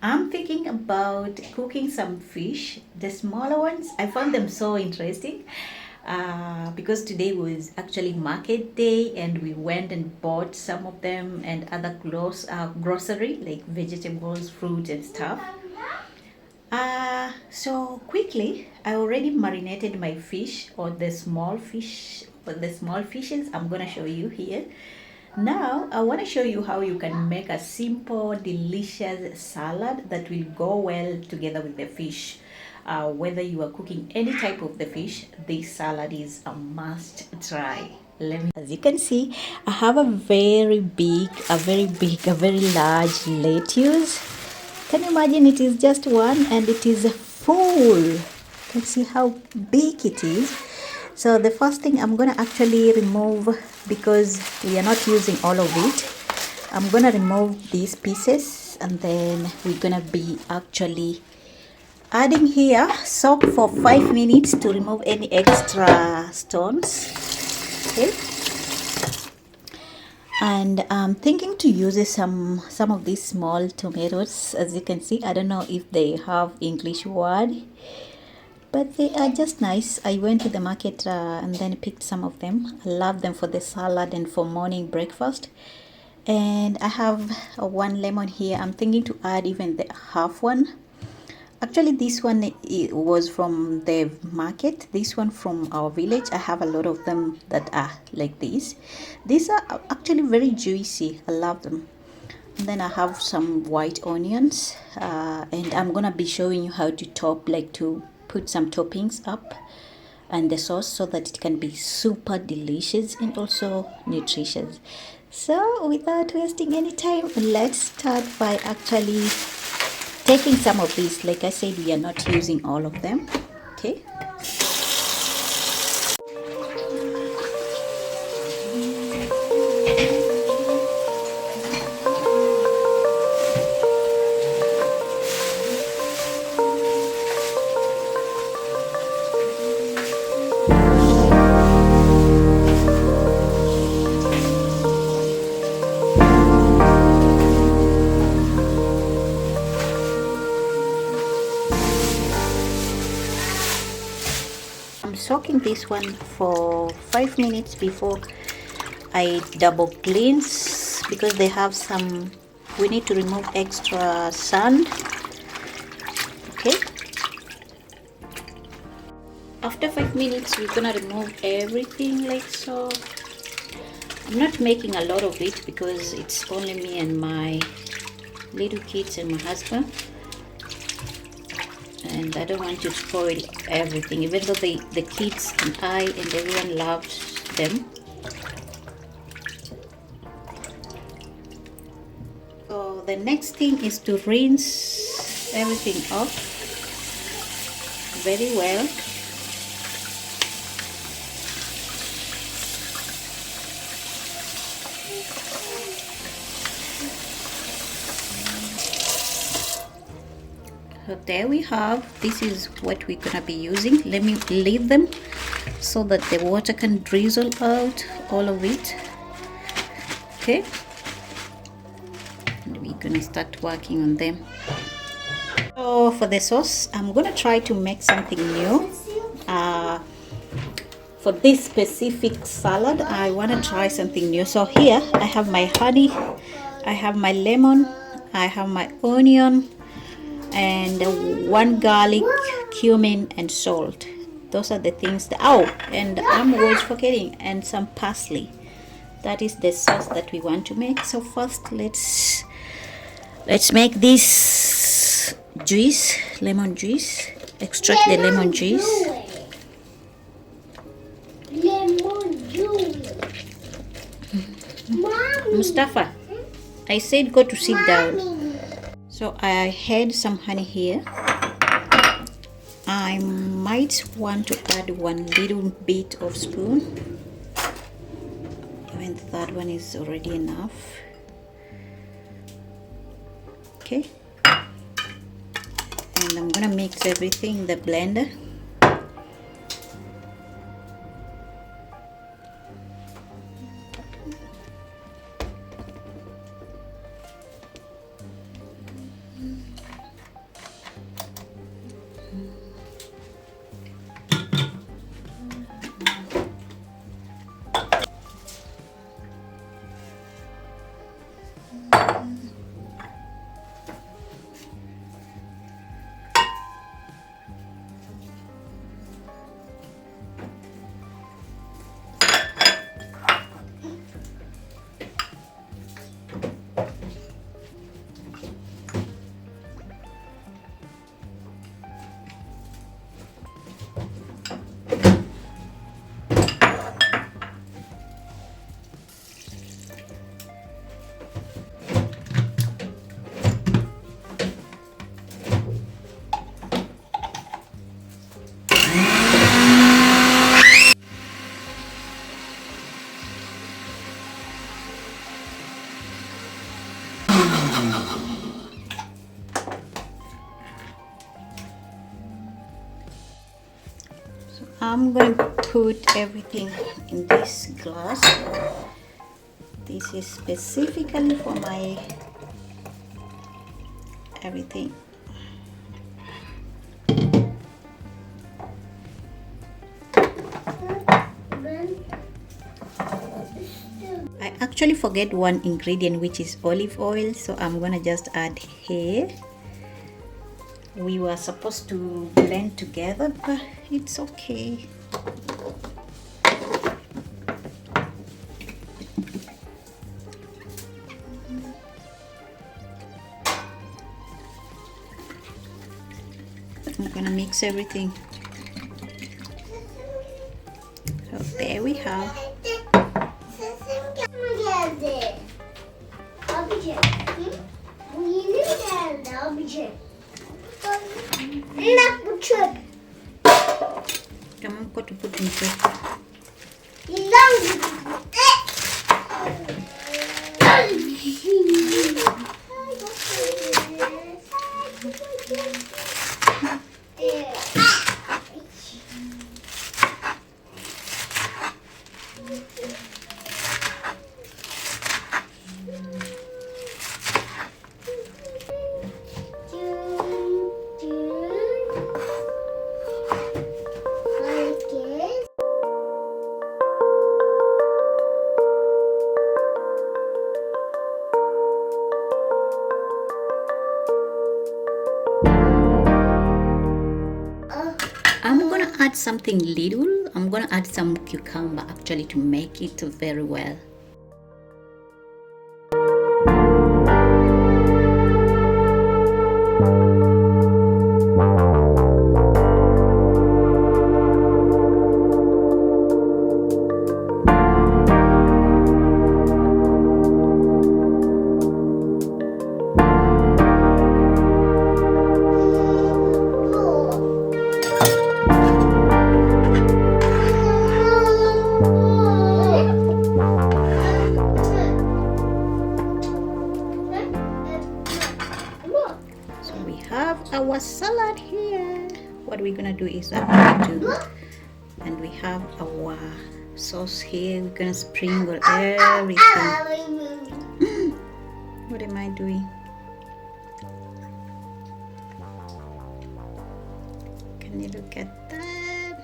I'm thinking about cooking some fish. The smaller ones, I found them so interesting because today was actually market day and we went and bought some of them and other grocery like vegetables, fruit, and stuff. So quickly, I already marinated my fish or the small fish, or the small fishes I'm gonna show you here. Now, I want to show you how you can make a simple, delicious salad that will go well together with the fish. Whether you are cooking any type of the fish, this salad is a must try. As you can see, I have a very large lettuce. Can you imagine? It is just one and it is full. You can see how big it is. So the first thing I'm gonna actually remove, because we are not using all of it, I'm gonna remove these pieces and then we're gonna be actually adding here soak for 5 minutes to remove any extra stones. Okay, and I'm thinking to use some of these small tomatoes. As you can see, I don't know if they have English word, but they are just nice. I went to the market and then picked some of them. I love them for the salad and for morning breakfast. And I have one lemon here. I'm thinking to add even the half one. Actually, this one was from the market. This one from our village. I have a lot of them that are like this. These are actually very juicy. I love them. And then I have some white onions, and I'm gonna be showing you how to to put some toppings up and the sauce so that it can be super delicious and also nutritious. So without wasting any time, let's start by actually taking some of these. Like I said, we are not using all of them. Okay. I'm soaking this one for 5 minutes before I double cleanse, because they have some, we need to remove extra sand. Okay, after 5 minutes we're gonna remove everything like so. I'm not making a lot of it because it's only me and my little kids and my husband, and I don't want to spoil everything, even though the kids and I and everyone loves them. So the next thing is to rinse everything off very well. So there we have, this is what we're gonna be using. Let me leave them so that the water can drizzle out all of it. Okay, and we're gonna start working on them. So for the sauce, I'm gonna try to make something new. For this specific salad, I want to try something new. So here I have my honey, I have my lemon, I have my onion, and one garlic, cumin, and salt. Those are the things that, oh, and I'm always forgetting, and some parsley. That is the sauce that we want to make. So first let's make this juice, lemon juice. Extract the lemon juice. Lemon juice. Mustafa, I said go to sit down. Mommy. So I had some honey here. I might want to add one little bit of spoon. Even that one is already enough. Okay. And I'm gonna mix everything in the blender. I'm going to put everything in this glass. This is specifically for my everything. I actually forget one ingredient, which is olive oil, so I'm gonna just add here. We were supposed to blend together, but it's okay. I'm gonna mix everything. So there we have. Bu yeni mi geldi abicim? Bak bu çöp. Tamam, got to put in here. Yılan gibi. I'm gonna add something little. I'm gonna add some cucumber actually to make it very well. So we have our salad here. What we're gonna do is and we have our sauce here. We're gonna sprinkle everything. What am I doing? Can you look at that?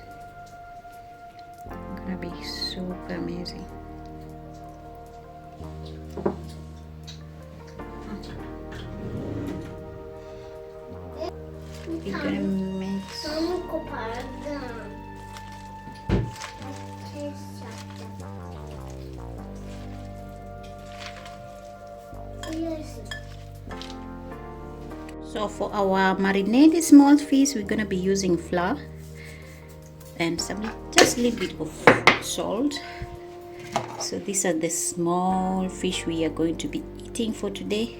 It's gonna be super amazing. We're gonna mix. Onu kopardım. Kes yaptım. Biliyorsun. So for our marinated small fish, we're gonna be using flour and just a little bit of salt. So these are the small fish we are going to be eating for today.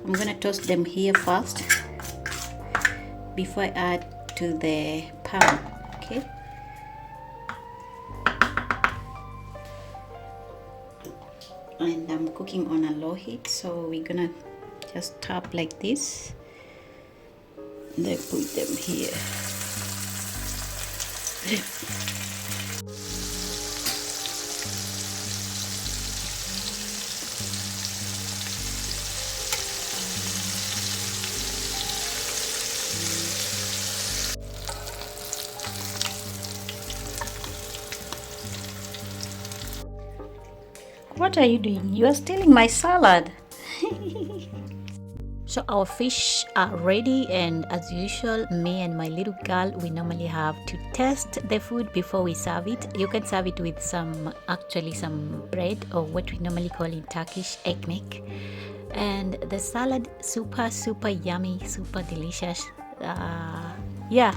I'm gonna toss them here first before I add to the pan. Okay. And I'm cooking on a low heat, so we're gonna just tap like this. Then put them here. What are you doing? You are stealing my salad. So our fish are ready, and as usual, me and my little girl, we normally have to test the food before we serve it. You can serve it with some bread, or what we normally call in Turkish ekmek. And the salad, super yummy, super delicious. Yeah.